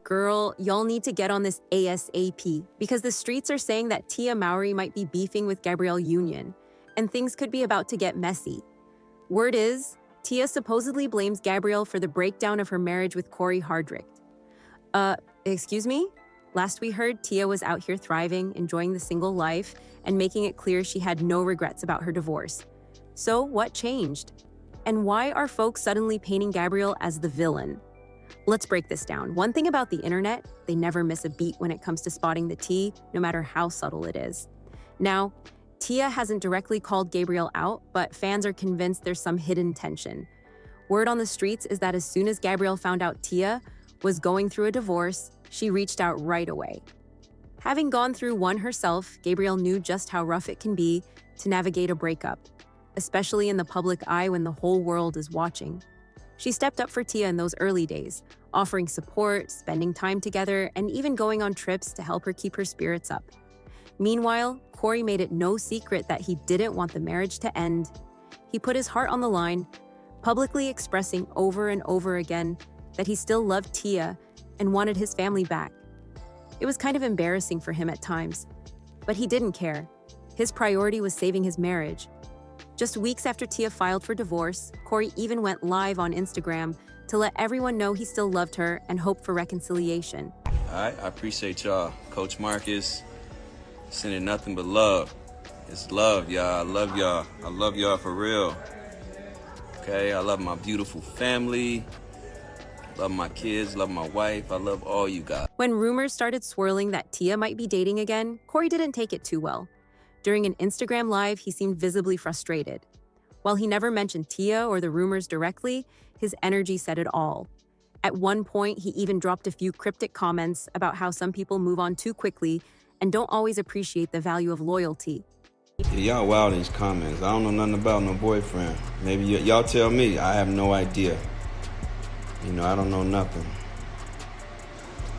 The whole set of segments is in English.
Girl, y'all need to get on this ASAP because the streets are saying that Tia Mowry might be beefing with Gabrielle Union, and things could be about to get messy. Word is, Tia supposedly blames Gabrielle for the breakdown of her marriage with Cory Hardrict. Excuse me? Last we heard, Tia was out here thriving, enjoying the single life, and making it clear she had no regrets about her divorce. So what changed? And why are folks suddenly painting Gabrielle as the villain? Let's break this down. One thing about the internet, they never miss a beat when it comes to spotting the tea, no matter how subtle it is. Now, Tia hasn't directly called Gabrielle out, but fans are convinced there's some hidden tension. Word on the streets is that as soon as Gabrielle found out Tia was going through a divorce, she reached out right away. Having gone through one herself, Gabrielle knew just how rough it can be to navigate a breakup, especially in the public eye when the whole world is watching. She stepped up for Tia in those early days, offering support, spending time together, and even going on trips to help her keep her spirits up. Meanwhile, Cory made it no secret that he didn't want the marriage to end. He put his heart on the line, publicly expressing over and over again that he still loved Tia and wanted his family back. It was kind of embarrassing for him at times, but he didn't care. His priority was saving his marriage. Just weeks after Tia filed for divorce, Cory even went live on Instagram to let everyone know he still loved her and hoped for reconciliation. All right, I appreciate y'all. Coach Marcus, sending nothing but love. It's love, y'all. I love y'all. I love y'all for real. Okay, I love my beautiful family. Love my kids, love my wife. I love all you guys. When rumors started swirling that Tia might be dating again, Cory didn't take it too well. During an Instagram live, he seemed visibly frustrated. While he never mentioned Tia or the rumors directly, his energy said it all. At one point, he even dropped a few cryptic comments about how some people move on too quickly and don't always appreciate the value of loyalty. Yeah, y'all wild in these comments. I don't know nothing about no boyfriend. Maybe y'all tell me. I have no idea. I don't know nothing.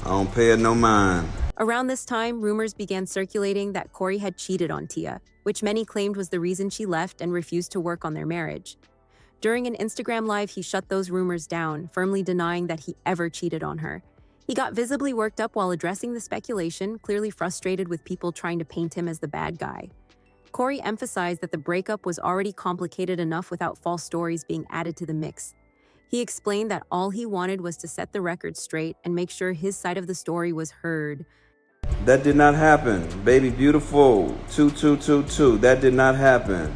I don't pay it no mind. Around this time, rumors began circulating that Cory had cheated on Tia, which many claimed was the reason she left and refused to work on their marriage. During an Instagram live, he shut those rumors down, firmly denying that he ever cheated on her. He got visibly worked up while addressing the speculation, clearly frustrated with people trying to paint him as the bad guy. Cory emphasized that the breakup was already complicated enough without false stories being added to the mix. He explained that all he wanted was to set the record straight and make sure his side of the story was heard. That did not happen. Baby beautiful, 2222. That did not happen.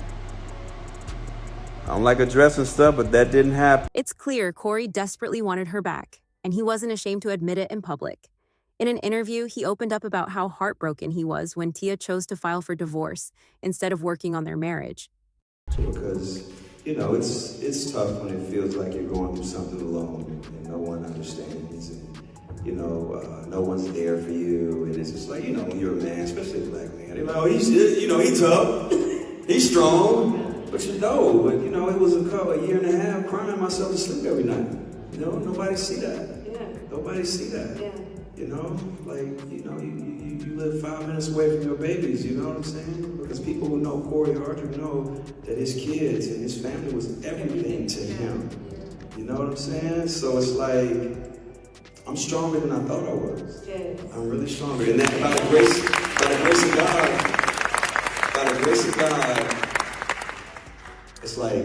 I don't like addressing stuff, but that didn't happen. It's clear Cory desperately wanted her back, and he wasn't ashamed to admit it in public. In an interview, he opened up about how heartbroken he was when Tia chose to file for divorce instead of working on their marriage. Because, it's tough when it feels like you're going through something alone and no one understands and, no one's there for you. And it's just like, when you're a man, especially a black man, they're like, oh, he's tough, he's strong. But it was a year and a half crying myself to sleep every night. Nobody see that. Yeah. Nobody see that. Yeah. You live 5 minutes away from your babies, you know what I'm saying? Because people who know Cory Hardrict know that his kids and his family was everything to him. You know what I'm saying? So it's like, I'm stronger than I thought I was. Yes. I'm really stronger. And that by the grace of God, it's like,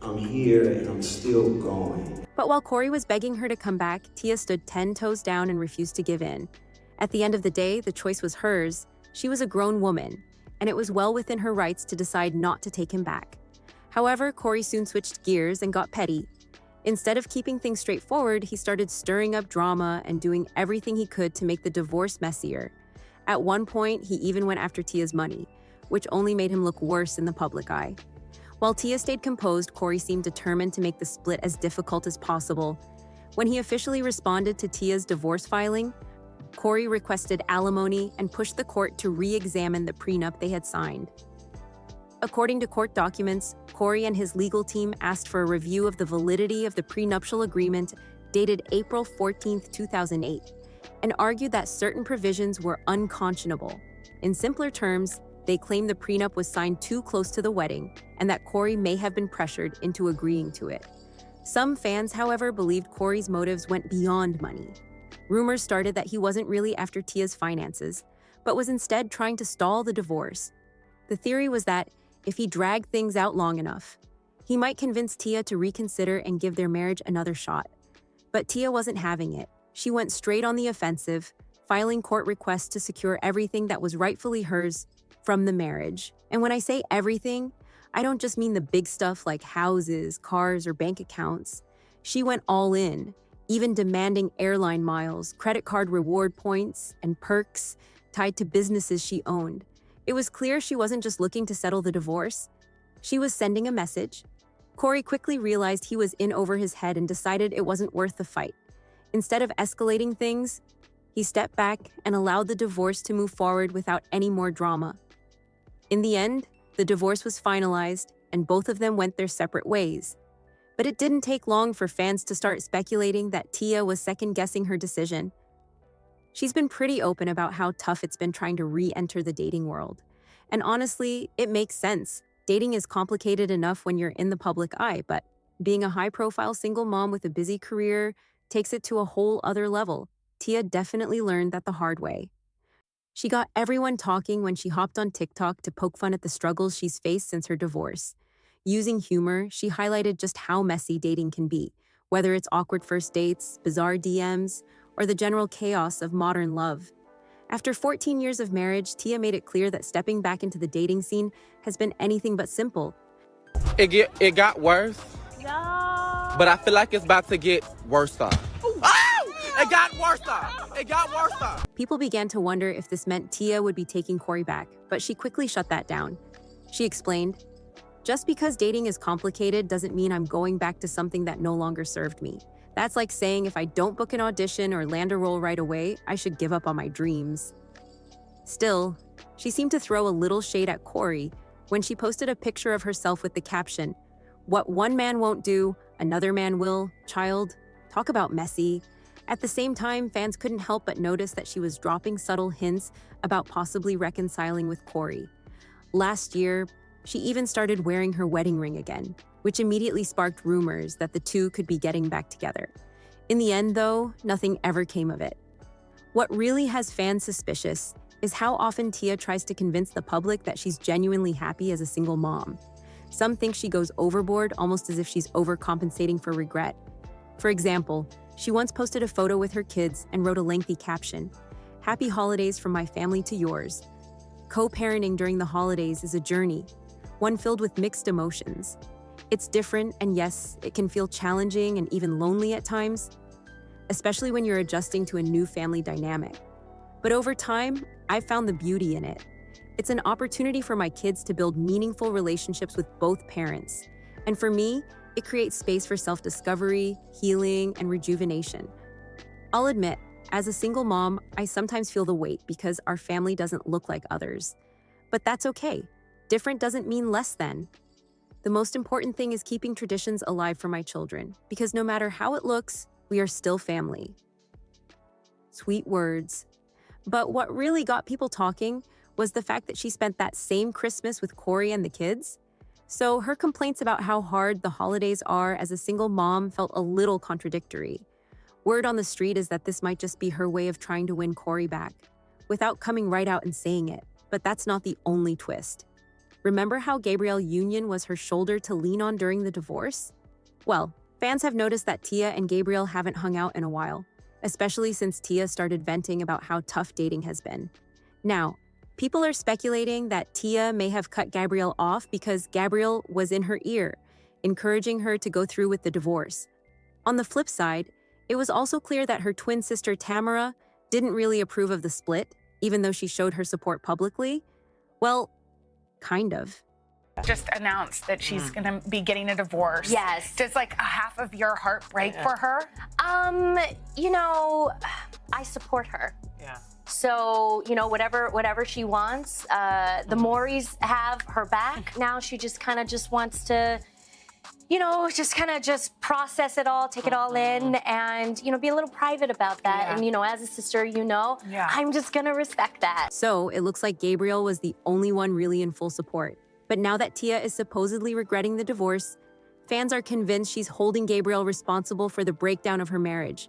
I'm here and I'm still going. But while Cory was begging her to come back, Tia stood 10 toes down and refused to give in. At the end of the day, the choice was hers. She was a grown woman, and it was well within her rights to decide not to take him back. However, Cory soon switched gears and got petty. Instead of keeping things straightforward, he started stirring up drama and doing everything he could to make the divorce messier. At one point, he even went after Tia's money, which only made him look worse in the public eye. While Tia stayed composed, Cory seemed determined to make the split as difficult as possible. When he officially responded to Tia's divorce filing, Cory requested alimony and pushed the court to re-examine the prenup they had signed. According to court documents, Cory and his legal team asked for a review of the validity of the prenuptial agreement dated April 14, 2008, and argued that certain provisions were unconscionable. In simpler terms, they claimed the prenup was signed too close to the wedding and that Cory may have been pressured into agreeing to it. Some fans, however, believed Cory's motives went beyond money. Rumors started that he wasn't really after Tia's finances, but was instead trying to stall the divorce. The theory was that if he dragged things out long enough, he might convince Tia to reconsider and give their marriage another shot. But Tia wasn't having it. She went straight on the offensive, filing court requests to secure everything that was rightfully hers from the marriage. And when I say everything, I don't just mean the big stuff like houses, cars, or bank accounts. She went all in, even demanding airline miles, credit card reward points, and perks tied to businesses she owned. It was clear she wasn't just looking to settle the divorce. She was sending a message. Cory quickly realized he was in over his head and decided it wasn't worth the fight. Instead of escalating things, he stepped back and allowed the divorce to move forward without any more drama. In the end, the divorce was finalized and both of them went their separate ways. But it didn't take long for fans to start speculating that Tia was second-guessing her decision. She's been pretty open about how tough it's been trying to re-enter the dating world. And honestly, it makes sense. Dating is complicated enough when you're in the public eye, but being a high-profile single mom with a busy career takes it to a whole other level. Tia definitely learned that the hard way. She got everyone talking when she hopped on TikTok to poke fun at the struggles she's faced since her divorce. Using humor, she highlighted just how messy dating can be, whether it's awkward first dates, bizarre DMs, or the general chaos of modern love. After 14 years of marriage, Tia made it clear that stepping back into the dating scene has been anything but simple. It got worse, but I feel like it's about to get worse. It got worse. It got worse. People began to wonder if this meant Tia would be taking Cory back, but she quickly shut that down. She explained, "Just because dating is complicated doesn't mean I'm going back to something that no longer served me. That's like saying if I don't book an audition or land a role right away, I should give up on my dreams." Still, she seemed to throw a little shade at Cory when she posted a picture of herself with the caption, "What one man won't do, another man will, child." Talk about messy. At the same time, fans couldn't help but notice that she was dropping subtle hints about possibly reconciling with Cory. Last year, she even started wearing her wedding ring again, which immediately sparked rumors that the two could be getting back together. In the end, though, nothing ever came of it. What really has fans suspicious is how often Tia tries to convince the public that she's genuinely happy as a single mom. Some think she goes overboard, almost as if she's overcompensating for regret. For example, she once posted a photo with her kids and wrote a lengthy caption, "Happy holidays from my family to yours." Co-parenting during the holidays is a journey, one filled with mixed emotions. It's different, and yes, it can feel challenging and even lonely at times, especially when you're adjusting to a new family dynamic. But over time, I've found the beauty in it. It's an opportunity for my kids to build meaningful relationships with both parents. And for me, it creates space for self-discovery, healing, and rejuvenation. I'll admit, as a single mom, I sometimes feel the weight because our family doesn't look like others. But that's okay. Different doesn't mean less than. The most important thing is keeping traditions alive for my children, because no matter how it looks, we are still family. Sweet words. But what really got people talking was the fact that she spent that same Christmas with Cory and the kids. So her complaints about how hard the holidays are as a single mom felt a little contradictory. Word on the street is that this might just be her way of trying to win Cory back, without coming right out and saying it. But that's not the only twist. Remember how Gabrielle Union was her shoulder to lean on during the divorce? Well, fans have noticed that Tia and Gabrielle haven't hung out in a while, especially since Tia started venting about how tough dating has been. Now, people are speculating that Tia may have cut Gabrielle off because Gabrielle was in her ear, encouraging her to go through with the divorce. On the flip side, it was also clear that her twin sister Tamara didn't really approve of the split, even though she showed her support publicly. Well, kind of. Just announced that she's gonna be getting a divorce. Yes. Does like a half of your heart break for her? You know, I support her. Yeah. So, you know, whatever she wants, the Mowrys have her back. Now she just kind of just wants to, you know, just process it all, take it all in, and, you know, be a little private about that. Yeah. And, you know, as a sister, you know, I'm just gonna respect that. So it looks like Gabrielle was the only one really in full support. But now that Tia is supposedly regretting the divorce, fans are convinced she's holding Gabrielle responsible for the breakdown of her marriage.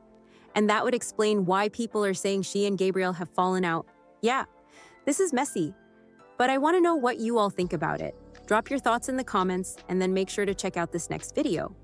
And that would explain why people are saying she and Gabrielle have fallen out. Yeah, this is messy. But I want to know what you all think about it. Drop your thoughts in the comments and then make sure to check out this next video.